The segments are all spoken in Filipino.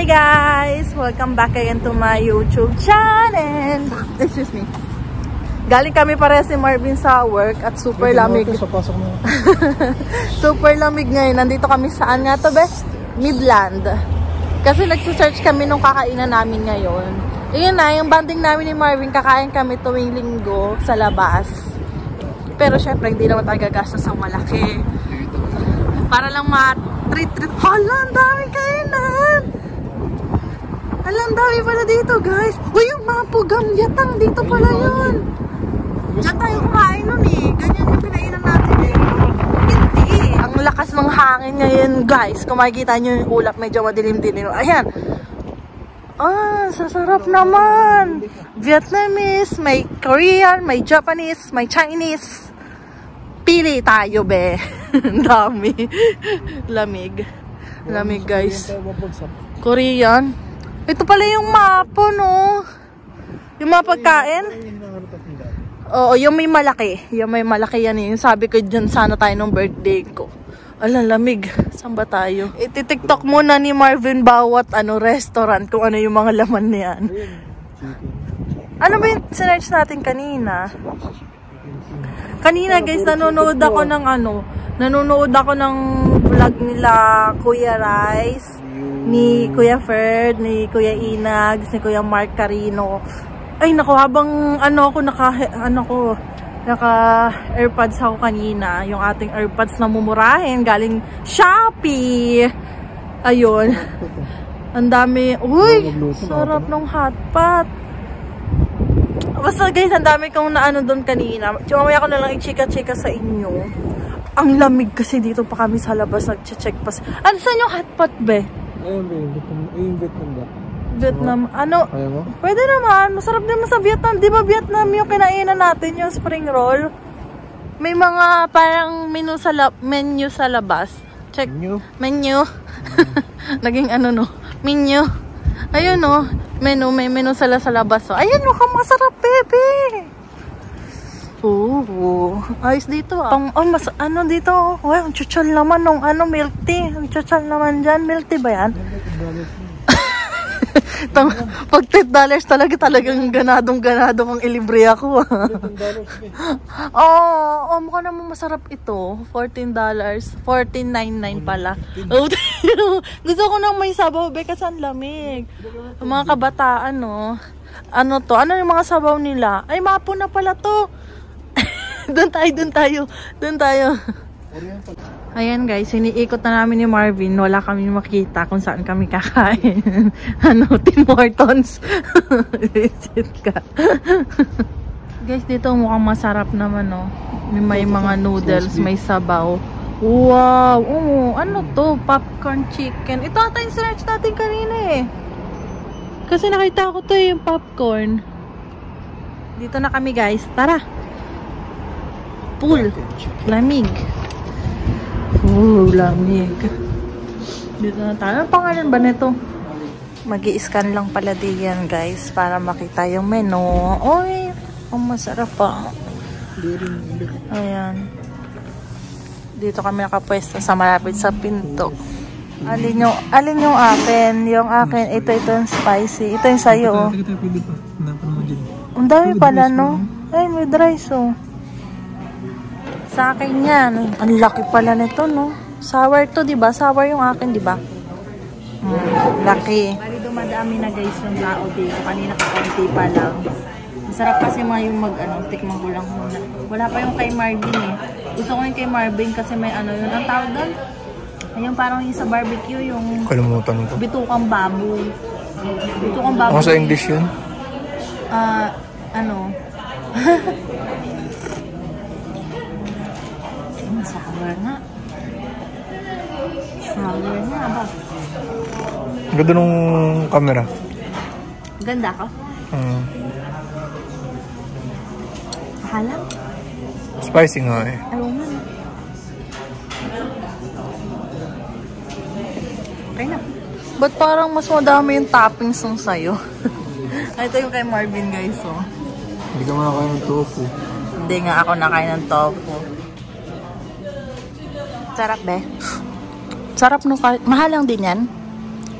guys! Welcome back again to my YouTube channel. Excuse me. Galing kami pares ni Marvin sa work at super lamig. Super lamig ngayon. Nandito kami saan nga to, be? Midland. Kasi nagsisearch kami nung kakainan namin ngayon. Ayun na, yung banding namin ni Marvin, kakain kami tuwing linggo sa labas. Pero syempre, hindi naman tayo gagastos ng malaki. Para lang ma-treat. Hala, ang dami kainan! Hala, ang dami pala dito, guys. Uy, yung mga pugamyatang dito pala yun. Diyan tayo kumain nun eh. Ganyan yung pinainan natin eh. Hindi. Ang lakas ng hangin ngayon, guys. Kung makikita nyo yung ulap, medyo madilim-dilim. Ayan. Ah, sasarap naman. Vietnamese, may Korean, may Japanese, may Chinese. Pili tayo, be. Dami. Lamig. Lamig, guys. Korean. Ito pala yung mapo, no? Yung mga pagkain. Oo, yung may malaki. Yung may malaki yan eh. Yung sabi ko dyan sana tayo nung birthday ko. Ala, lamig. Saan ba tayo? Iti-tiktok muna ni Marvin bawat restaurant kung ano yung mga laman niyan. Ano ba yung sinerch natin kanina? Kanina guys, nanonood ako ng vlog nila Kuya Rice, ni Kuya Ferd, ni Kuya Inag, ni Kuya Mark Carino. Ay naku, habang naka-airpods ako kanina, yung ating airpods na mumurahin, galing Shopee. Ayun. Ang dami. Uy, sarap ng hotpot. Basta guys, ang dami kong doon kanina. Mamaya ko na lang i-chika-chika sa inyo. Ang lamig kasi dito pa kami sa labas, nag-check pa. Ano saan yung hotpot, be? Ayun, Vietnam ba? Vietnam, Kaya mo? Pwede naman, masarap din sa Vietnam. Di ba Vietnam yung kinainan natin, yung spring roll? May mga parang menu sa labas. Check. Menu. Naging menu. Ayun no, may menu sa labas. So, ayun no, masarap, bebe. Oo, ayos dito ah. Dito. Uy, ang chuchal naman nung milk tea. Ang chuchal naman dyan. Milk tea ba yan? Pag $10 talagang ganadong ang ilibre ako. Mukha naman masarap ito. $14. $14.99 pala. Gusto ko nang may sabaw, be, kasi ang lamig. Ang mga kabataan, no? Ano yung mga sabaw nila? Ay, mapo na pala to. Doon tayo. Ayan guys, iniikot na namin ni Marvin. Wala kami makita kung saan kami kakain. Tim Hortons. Visit ka. Guys, dito mukhang masarap naman, no? May mga noodles, may sabaw. Wow! Ano to? Popcorn chicken. Ito ata yung search natin kanina eh. Kasi nakita ko to yung popcorn. Dito na kami guys. Tara! Pool. Lamig. Lamig. Dito na tayo. Ano pangalan ba nito? Mag-i-scan lang pala diyan guys para makita yung menu. Uy, ang masarap pa. Ayan. Dito kami nakapwesto sa malapit sa pinto. Alin yung akin? Yung akin, ito yung spicy. Ito yung sayo. Ang dami pala, no? Ay, with rice, oh. Sa akin yan. Ang laki pala nito, no? Sour to, diba? Sour yung akin, diba? Laki. Bali, dumadami na guys yung tao dito. Kanina kakunti pa lang. Masarap kasi yung tikman ko lang muna. Wala pa yung kay Marvin eh. Gusto ko yung kay Marvin kasi may yun. Ang tawag doon? Ayun, parang yung sa barbecue, yung kalimutan mo to. Bitukang baboy. Bitukang baboy. Ano sa English yun? Sour nga. Sour nga ba? Ganda nung camera. Ganda ka? Halang? Spicy nga eh. Ayaw nga. Okay na. Ba't parang mas madami yung toppings ng sayo? Ito yung kay Marvin guys, oh. Hindi ka makakain ng tofu. Hindi nga ako nakain ng tofu. Sarap, be. Sarap no. Mahalang din yan.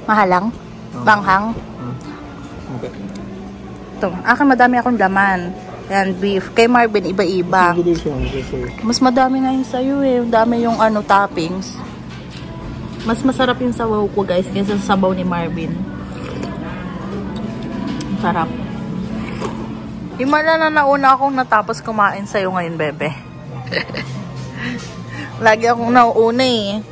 Mahalang. Banghang? Okay. Ito. Akin madami akong laman. Yan, beef. Kay Marvin, iba-iba. Mas madami nga yung sa'yo eh. Dami yung ano, toppings. Mas masarap yung sabaw ko guys kaysa sa sabaw ni Marvin. Sarap. Himala na nauna akong natapos kumain sa'yo ngayon, bebe. Lagi akong nauuna eh.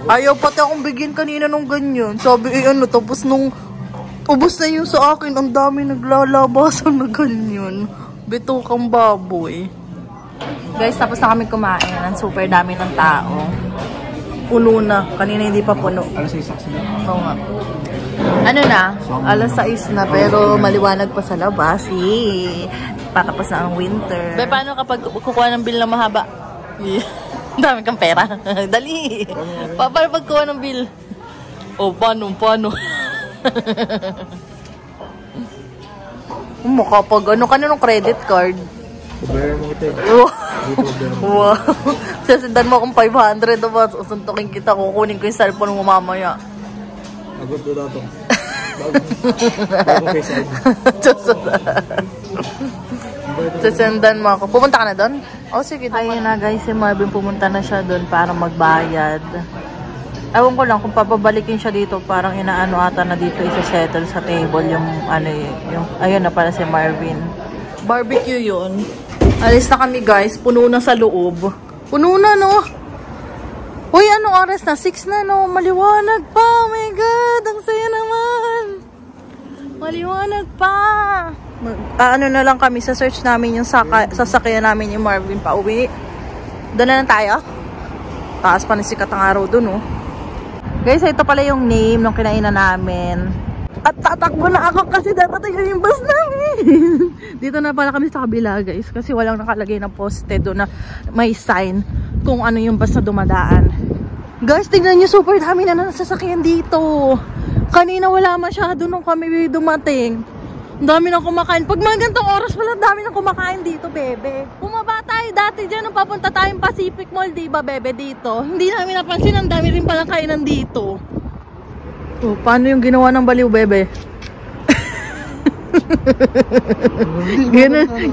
Ayaw pati akong bigyan kanina nung ganyan. Sabi ano, tapos nung ubos na yun sa akin, ang dami naglalabasan na ganyan. Bitukang baboy. Guys, tapos na kami kumain. Ang super dami ng tao. Puno na. Kanina hindi pa puno. Alas 6 na. Oo nga. Ano na? Alas 6 na pero maliwanag pa sa labas. Patapos na ang winter. Be, paano kapag kukuha ng bill na mahaba? Dami kang pera. Dali. Paano pagkuha ng bill? O, paano? Makapag ano ka na ng credit card? Pabayaran mo kita eh. Wow. Sasindan mo akong 500 diba? Usuntukin kita, kukunin ko yung cellphone mo mamaya. Agad ko dato. Bago face ID. Sasindan mo ako. Pumunta ka na doon? Oh, sige. Ayun na guys, si Marvin pumunta na siya doon para magbayad. Ewan ko lang kung papabalikin siya dito, parang inaano ata na dito isa-settle sa table yung ano yung ayun na para si Marvin. Barbecue yun. Alis na kami guys, puno na sa loob. Puno na no. Uy, anong oras na? 6 na no, maliwanag pa. Oh my god, ang saya naman. Maliwanag pa. Ano na lang kami, sa search namin yung sasakyan namin yung Marvin pa uwi. Doon na lang tayo. Taas pa na sikat ang araw doon oh. Guys, ito pala yung name ng kinainan namin. At tatakbo na ako kasi dapat yung bus namin. Dito na pala kami sa kabila guys. Kasi walang nakalagay na poste doon na may sign kung ano yung bus na dumadaan. Guys, tingnan nyo, super dami na nasasakyan dito. Kanina wala masyado nung kami dumating. Ang dami nang kumakain. Pag mga gantong oras pala, dami nang kumakain dito, bebe. Bumaba tayo dati dyan nung papunta tayong Pacific Mall, diba, bebe, dito. Hindi namin napansin, ang dami rin palang kainan dito. Oh, paano yung ginawa ng baliw, bebe?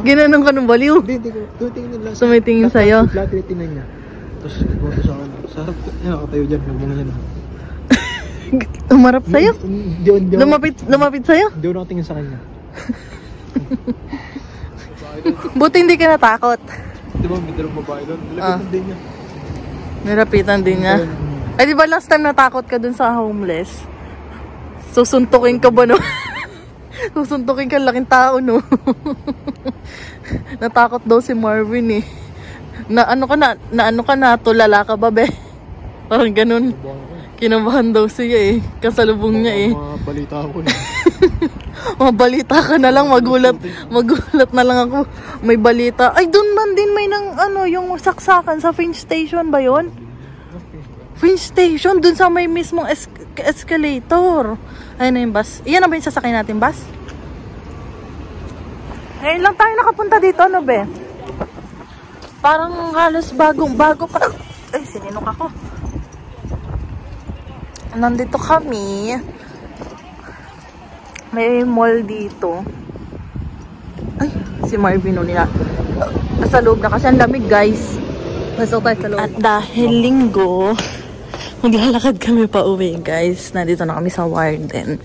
Ginanong ka ng baliw? Hindi ko. Tumitingin lang. Tumitingin sa'yo? Lahat tinitingnan niya. Tapos, buto sa akin. Sarap, nakatayo dyan. Nagmuna yan. Umarap sa'yo? Lumapit sa'yo? Hindi ko nakatingin sa kanya. Buti hindi ka natakot. Di ba, may dalawang babae doon. Nilapitan din niya. Nilapitan din niya? Ay, di ba last time natakot ka dun sa homeless? Susuntukin ka ba no? Susuntukin ka, laking tao no? Natakot daw si Marvin eh. Ano ka na, tulala ka ba be? Parang ganun. Kinabahan daw siya eh. Kasalubong niya eh. Mga balita ako eh. Mga balita ka na lang, magulat na lang ako. May balita. Ay, doon man din may yung saksakan sa Finch Station ba yun? Finch Station, doon sa may mismong escalator. Ayun na yung bus. Iyan na ba yung sasakay natin bus? Ngayon lang tayo nakapunta dito, ano be? Parang halos bago pa. Ay, sininok ako. Nandito kami. May mall dito. Ay, si Marvin nila. Nasa loob na kasi ang lamig guys. Pasok tayo sa loob. At dahil linggo, maglalakad kami pa uwi guys. Nandito na kami sa Warden.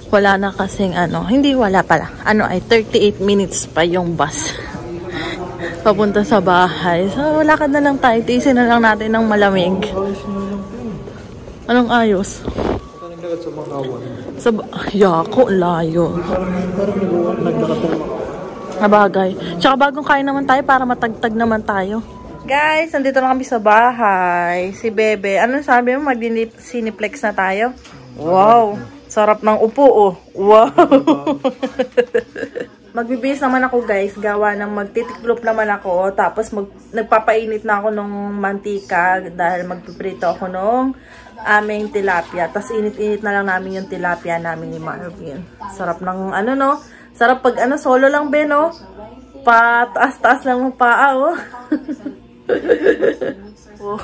Wala na kasing hindi wala pala. Ay 38 minutes pa yung bus. Papunta sa bahay. So, lakad na lang tayo. Tiisin na lang natin ng malamig. Anong ayos? Naglakad sa mga awan. Yako, layo. Nabagay. Tsaka bagong kain naman tayo para matagtag naman tayo. Guys, nandito na kami sa bahay. Si Bebe. Ano sabi mo? Mag-cineplex na tayo? Wow. Sarap ng upo, oh. Wow. Magbibihis naman ako guys, gawa ng magtitiklop naman ako, tapos nagpapainit na ako ng mantika dahil magpiprito ako ng aming tilapia. Tapos init-init na lang namin yung tilapia namin ni Marvin. Sarap ng no? Sarap pag solo lang be, no? Pataas-taas lang ng paa, oh. Oh.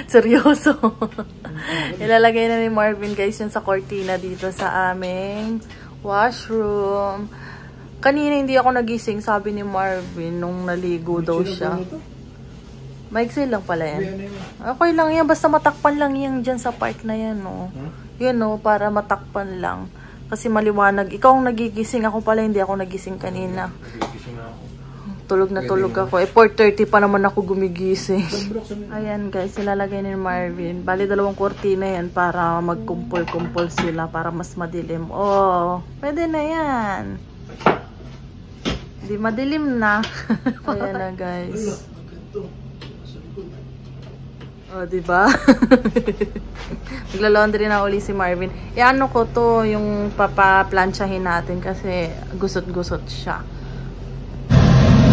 Seryoso. Ilalagay na ni Marvin guys yun sa cortina dito sa aming washroom. Kanina hindi ako nagising, sabi ni Marvin nung naligo daw siya. Maiksi lang pala yan. Okay lang yan, basta matakpan lang yan dyan sa part na yan, no. Yun, no, para matakpan lang. Kasi maliwanag. Ikaw ang nagigising, ako pala hindi ako nagising kanina. Tulog na tulog ako. 4:30 pa naman ako gumigising. Ayan guys, ilalagay ni Marvin. Bali 2 kortina yan para magkumpul-kumpul sila para mas madilim. Oh, pwede na yan. Di madilim na. Ayan na guys. Oh, diba? Magla-laundry na uli si Marvin. Ano ko to, yung papaplansyahin natin kasi gusot-gusot siya.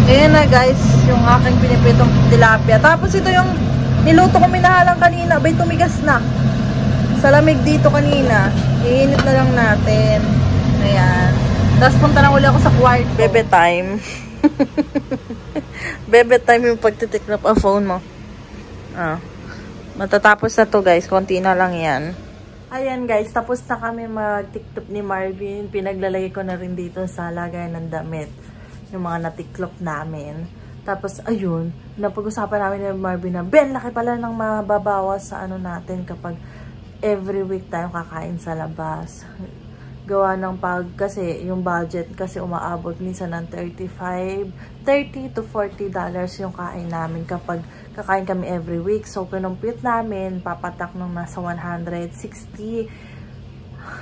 Ayan na guys, yung aking pinipitong tilapia. Tapos ito yung niluto ko minahalang kanina. Bay, tumigas na. Sa lamig dito kanina. Iinit na lang natin. Ayan. Tapos punta na uli ako sa kwarto. Bebe time. Bebe time yung pagtitiklop ang phone mo. Matatapos na to guys. Konti na lang yan. Ayan guys, tapos na kami mag-tiklop ni Marvin. Pinaglalagay ko na rin dito sa lagay ng damit. Yung mga natiklop namin. Tapos, ayun, napag-usapan namin ni Marvin na, Ben, laki pala ng mababawas sa ano natin kapag every week tayo kakain sa labas. Gawa ng kasi yung budget kasi umaabot minsan ng $30 to $40 yung kain namin kapag kakain kami every week. So, kinumpute namin, papatak nung nasa 160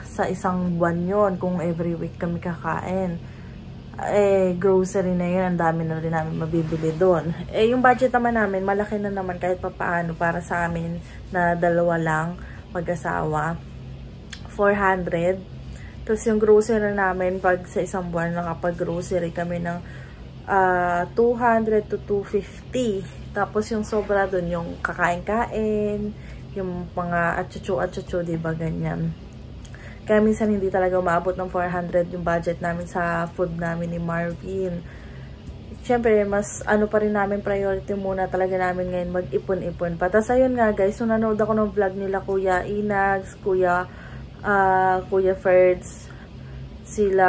sa isang buwan yon kung every week kami kakain. Grocery na yun, ang dami na rin namin mabibili doon. Yung budget naman namin, malaki na naman kahit papaano para sa amin na 2 lang mag-asawa. 400. Tapos yung grocery namin, pag sa isang buwan nakapag-grocery kami ng 200 to 250. Tapos yung sobra doon, yung kakain-kain, yung mga atsucho, diba, ganyan. Kaya minsan hindi talaga umaabot ng 400 yung budget namin sa food namin ni Marvin. Siyempre, mas ano pa rin namin priority muna talaga namin ngayon mag-ipon-ipon pa. Tapos ayun nga guys, so nanood ako ng vlog nila Kuya Inags, Kuya Ferds, sila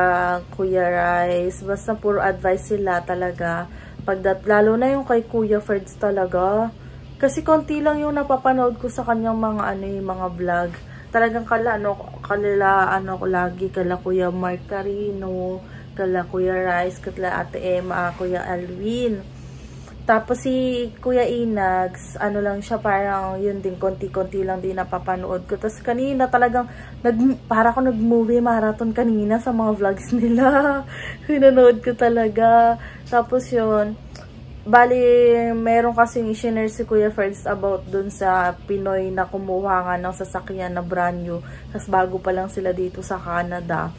Kuya Rice. Basta puro advice sila talaga. Lalo na yung kay Kuya Ferds talaga. Kasi konti lang yung napapanood ko sa kanyang mga mga vlog. Talagang lagi kala Kuya Mark Carino, kala Kuya Rice, kala Ate Emma, Kuya Alwin. Tapos si Kuya Inags, lang siya, parang yun din, konti-konti lang din napapanood ko. Tapos kanina talagang, para ako nag-movie marathon kanina sa mga vlogs nila. Pinanood ko talaga. Tapos yun, bali, meron kasing i-share si Kuya Ferds about dun sa Pinoy na kumuha nga ng sasakyan na brand new. Tapos bago pa lang sila dito sa Canada.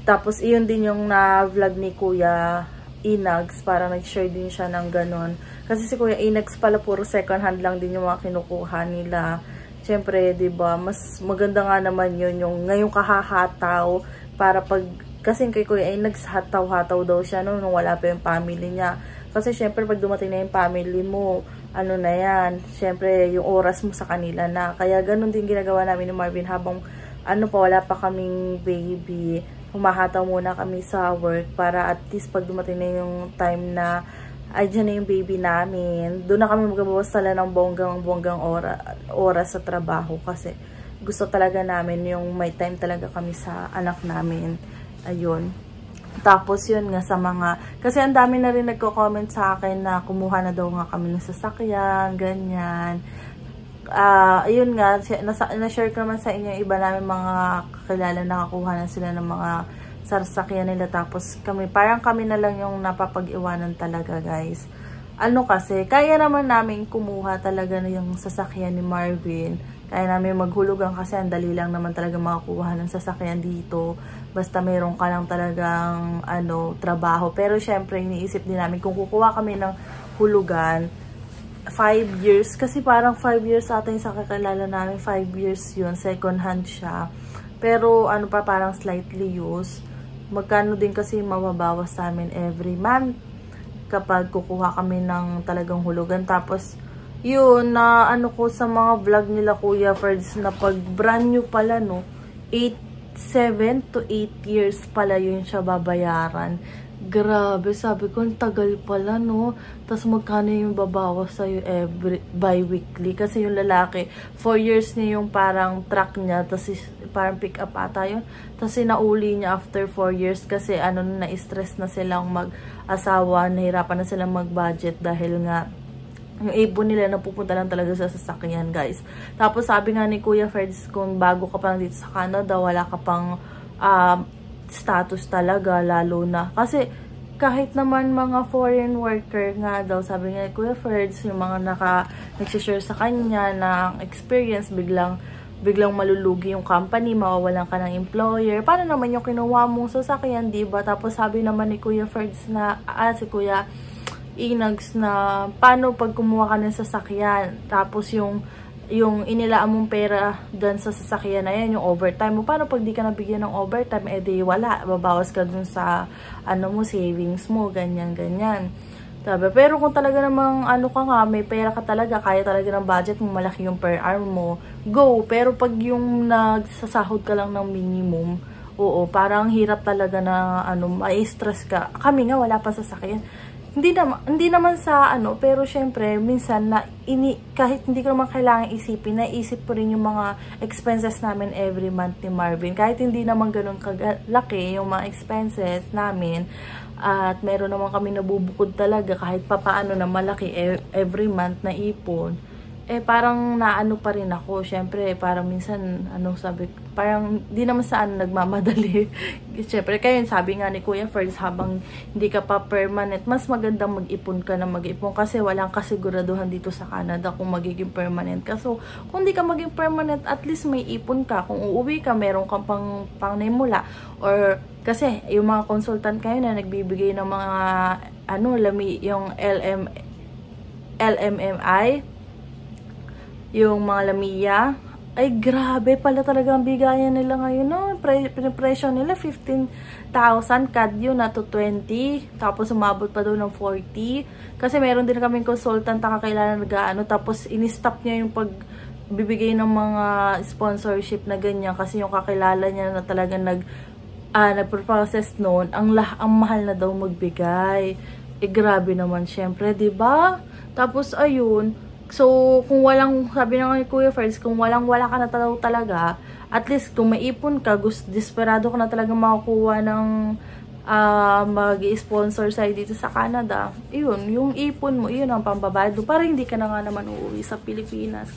Tapos iyon din yung na-vlog ni Kuya Inags. Parang nag-share din siya ng ganon. Kasi si Kuya Inags pala puro second hand lang din yung mga kinukuha nila. Siyempre, diba, mas maganda nga naman yun yung ngayong kahahataw. Para kasi kay Kuya Inags hataw-hataw daw siya nung wala pa yung family niya. Kasi syempre pag dumating na yung family mo, na yan, syempre yung oras mo sa kanila na. Kaya ganun din ginagawa namin ni Marvin habang wala pa kaming baby. Humahataw muna kami sa work para at least pag dumating na yung time na dyan na yung baby namin, doon na kami magabawas tala ng bonggang oras sa trabaho kasi gusto talaga namin yung may time talaga kami sa anak namin. Ayun. Tapos yun nga sa kasi ang dami na rin nagko-comment sa akin na kumuha na daw nga kami ng sasakyan, ganyan. Ayun nga, na-share ko naman sa inyo iba namin mga kakilala na nakakuha na sila ng mga sasakyan nila. Tapos parang kami na lang yung napapag-iwanan talaga guys. Kasi, kaya naman namin kumuha talaga na yung sasakyan ni Marvin. Kaya namin maghulugan kasi ang dali lang naman talaga makakuha ng sasakyan dito. Basta meron ka lang talagang trabaho. Pero syempre iniisip din namin kung kukuha kami ng hulugan 5 years. Kasi parang 5 years sa atin sa kakilala namin. 5 years yun. Second hand siya. Pero parang slightly used. Magkano din kasi mababawas sa amin every month kapag kukuha kami ng talagang hulugan. Tapos yun, na ano ko sa mga vlog nila Kuya Ferds, na pag brand new pala, no, 7 to 8 years pala yun siya babayaran. Grabe, sabi ko, ang tagal pala, no? Tapos magkano yung babawas sa'yo bi-weekly? Kasi yung lalaki, 4 years niya yung parang truck niya, tapos parang pick up ata yun. Tapos sinauli niya after 4 years kasi ano, na-stress na silang mag-asawa, nahirapan na silang mag-budget dahil nga yung ipon nila napupunta lang talaga sa sasakyan, guys. Tapos sabi nga ni Kuya Ferds, kung bago ka pa lang dito sa Canada, wala ka pang status talaga, lalo na. Kasi kahit naman mga foreign worker nga daw, sabi nga ni Kuya Ferds, yung mga nagsishare sa kanya ng experience, biglang malulugi yung company, mawawalan ka ng employer. Paano naman yung kinuha mong sasakyan, diba? Tapos sabi naman ni Kuya Ferds na, si Kuya Inags, na paano pag kumuha ka ng sasakyan, tapos yung inilaan mong pera dun sa sasakyan na yan, yung overtime mo, paano pag di ka nabigyan ng overtime, di wala, babawas ka dun sa ano mo, savings mo, ganyan. Sabi, pero kung talaga namang ano ka nga, may pera ka talaga, kaya talaga ng budget mo, malaki yung per hour mo, go. Pero pag yung nagsasahod ka lang ng minimum, oo, parang hirap talaga na ano, ma-stress ka. Kami nga, wala pa sasakyan. Hindi naman sa ano, pero syempre, minsan kahit hindi ko naman kailangan isipin, naisip ko rin yung mga expenses namin every month ni Marvin. Kahit hindi naman ganun kalaki yung mga expenses namin, at meron naman kami nabubukod talaga kahit papaano na malaki every month na ipon. Parang naano pa rin ako. Syempre, parang minsan, parang di naman saan nagmamadali. Syempre, kaya sabi nga ni Kuya Ferds, habang hindi ka pa permanent, mas magandang mag-ipon ka na mag-ipon kasi walang kasiguraduhan dito sa Canada kung magiging permanent ka. So, kung di ka maging permanent, at least may ipon ka. Kung uuwi ka, meron kang pangnimula. Or, kasi, yung mga consultant kayo na nagbibigay ng mga, yung LMMI, yung mga Lamiya, ay grabe pala talaga ang bigayan nila ngayon, no? Presyo nila 15,000 CAD yun na to 20, tapos umabot pa doon ng 40. Kasi meron din kaming consultant na kakilala na tapos in-stop niya yung pagbibigay ng mga sponsorship na ganyan kasi yung kakilala niya na talaga nag-process noon, ang mahal na daw magbigay. Grabe naman syempre, 'di ba? Tapos ayun, so, kung sabi nga ni Kuya Ferds, kung wala ka na talaga, at least kung may ipon ka, desperado ka na talaga makakuha ng mag-sponsor sa'yo dito sa Canada, yun, yung ipon mo, yun ang pambabayad para hindi ka na nga naman uuwi sa Pilipinas.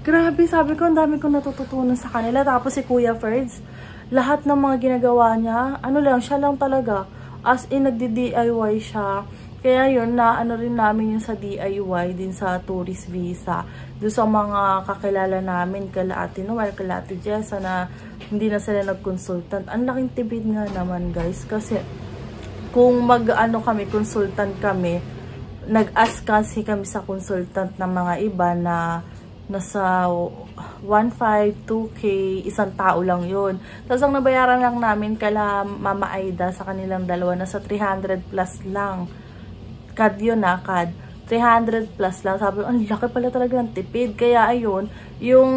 Grabe, sabi ko, ang dami kong natututunan sa kanila. Tapos si Kuya Ferds, lahat ng mga ginagawa niya, siya lang talaga, as in, nagdi-DIY siya. Kaya yun, rin namin yung sa DIY, din sa tourist visa. Doon sa mga kakilala namin, kala Ate Noel, kala Ate Jessa, na hindi na sila nag-consultant. Ang laking tibid nga naman, guys. Kasi, kung consultant kami, nag-ask kasi kami sa consultant ng mga iba na nasa 1.5, 2K, isang tao lang yun. Tapos ang nabayaran lang namin kala Mama Aida sa kanilang dalawa, nasa 300 plus lang. CAD yun CAD. 300 plus lang. Sabi ko, ang laki pala talaga ng tipid. Kaya ayun, yung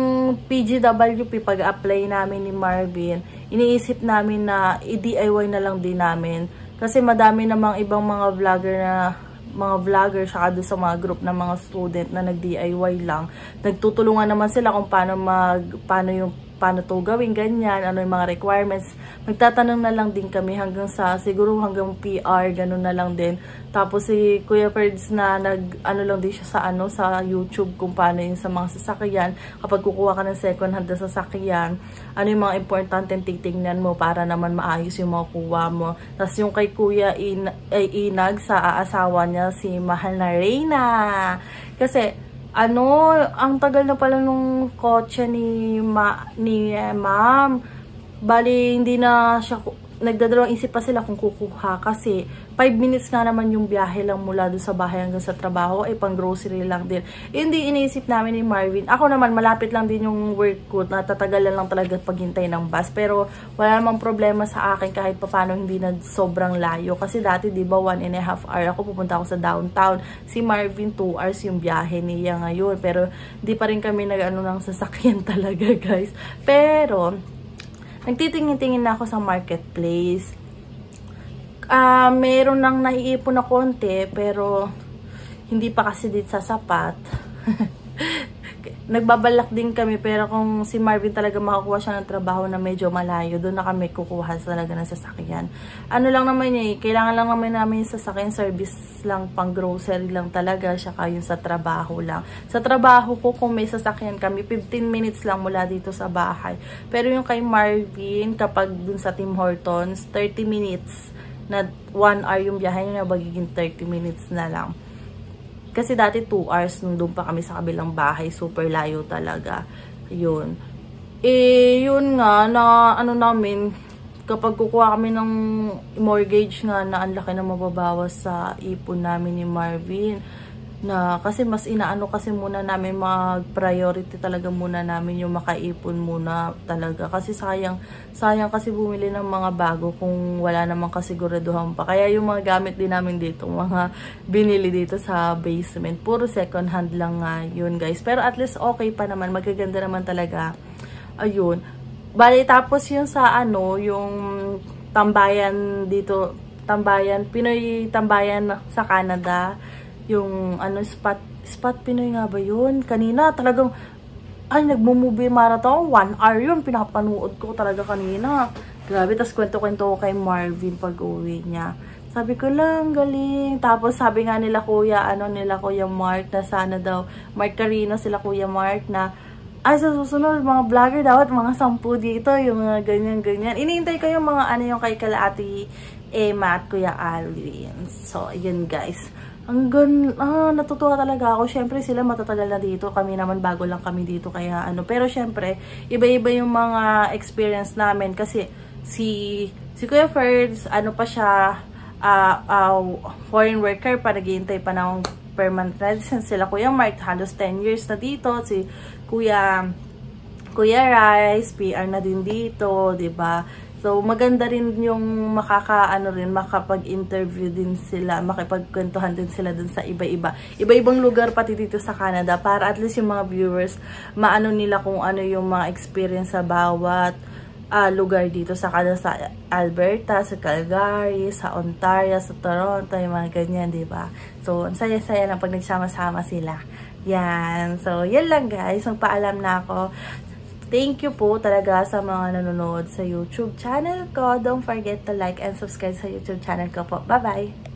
PGWP pag-apply namin ni Marvin, iniisip namin na i-DIY na lang din namin. Kasi madami namang ibang mga vlogger saka doon sa mga group ng mga student na nag-DIY lang. Nagtutulungan naman sila kung paano to gawin, ganyan, ano yung mga requirements. Magtatanong na lang din kami siguro hanggang PR, ganun na lang din. Tapos si Kuya Ferds na lang din siya sa YouTube kung paano yung sa mga sasakyan. Kapag kukuha ka ng second hand na sasakyan, ano yung mga importante titingnan mo para naman maayos yung makukuha mo. Tapos yung kay Kuya Inag sa asawa niya, si Mahal na Reyna. Kasi, ang tagal na pala nung kotse ni ma'am. Bali, hindi na siya nagdadalawang isip pa sila kung kukuha kasi 5 minutes nga naman yung biyahe lang mula doon sa bahay hanggang sa trabaho, ay pang grocery lang din. Hindi iniisip namin ni Marvin. Ako naman, malapit lang din yung work ko, natatagalan lang talaga paghintay ng bus, pero wala namang problema sa akin kahit paano hindi na sobrang layo. Kasi dati, di ba, 1.5 hour ako, pupunta ako sa downtown. Si Marvin, 2 hours yung biyahe niya ngayon, pero di pa rin kami nag-ano ng sasakyan talaga, guys. Pero nagtitingin-tingin na ako sa marketplace. Meron nang naiipon na konti, pero hindi pa kasi dito sa sapat. Nagbabalak din kami, pero kung si Marvin talaga makakuha siya ng trabaho na medyo malayo, doon na kami kukuha talaga ng sasakyan. Ano lang naman kailangan lang namin yung sasakyan, service lang, pang grocery lang talaga, saka yung sa trabaho lang. Sa trabaho ko, kung may sasakyan kami, 15 minutes lang mula dito sa bahay. Pero yung kay Marvin, kapag dun sa Tim Hortons, 30 minutes, na 1 hour yung biyahe niya, magiging 30 minutes na lang. Kasi dati 2 hours nung doon pa kami sa kabilang bahay. Super layo talaga. Yun. Yun nga, na ano namin, kapag kukuha kami ng mortgage nga na ang laki na mababawas sa ipon namin ni Marvin. Na kasi mas inaano kasi muna namin, mag-priority talaga muna namin yung makaipon muna talaga. Kasi sayang kasi bumili ng mga bago kung wala namang kasiguraduhan pa. Kaya yung mga gamit din namin dito, mga binili dito sa basement, puro second hand lang nga yun, guys. Pero at least okay pa naman, magaganda naman talaga. Ayun. Bali, tapos yung sa ano, yung tambayan dito, Pinoy tambayan sa Canada. Yung ano, spot Pinoy nga ba yun? Kanina talagang, ay, nagmo-movie marathon. 1 hour yun. Pinapanood ko talaga kanina. Grabe. Tapos kwento-kwento ko kay Marvin pag uwi niya. Sabi ko lang, galing. Tapos sabi nga nila Kuya Mark na sana daw, Mark Carino, sila Kuya Mark na, ay, sa susunod, mga vlogger dapat, mga 10 dito, yung mga ganyan-ganyan. Iniintay ko yung mga ano, yung kay Ate Emma at Kuya Alvin. So, yun guys. Natutuwa talaga ako. Syempre sila matatagal na dito. Kami naman bago lang kami dito. Kaya ano. Pero syempre, iba-iba yung mga experience namin. Kasi si Kuya Ferds, ano pa siya, foreign worker pa, naghihintay pa ng permanent residence. Sila Kuya Mark, halos 10 years na dito. Si Kuya Rice, PR na din dito, 'di ba? So, maganda rin yung makapag-interview din sila, makipagkwentuhan din sila dun sa iba-ibang lugar pati dito sa Canada, para at least yung mga viewers, maano nila kung ano yung mga experience sa bawat lugar dito sa Canada, sa Alberta, sa Calgary, sa Ontario, sa Toronto, yung mga ganyan, diba? So, ang saya-saya lang pag nagsama-sama sila. Yan. So, yan lang guys. Magpaalam na ako. Thank you po talaga sa mga nanonood sa YouTube channel ko. Don't forget to like and subscribe sa YouTube channel ko po. Bye-bye!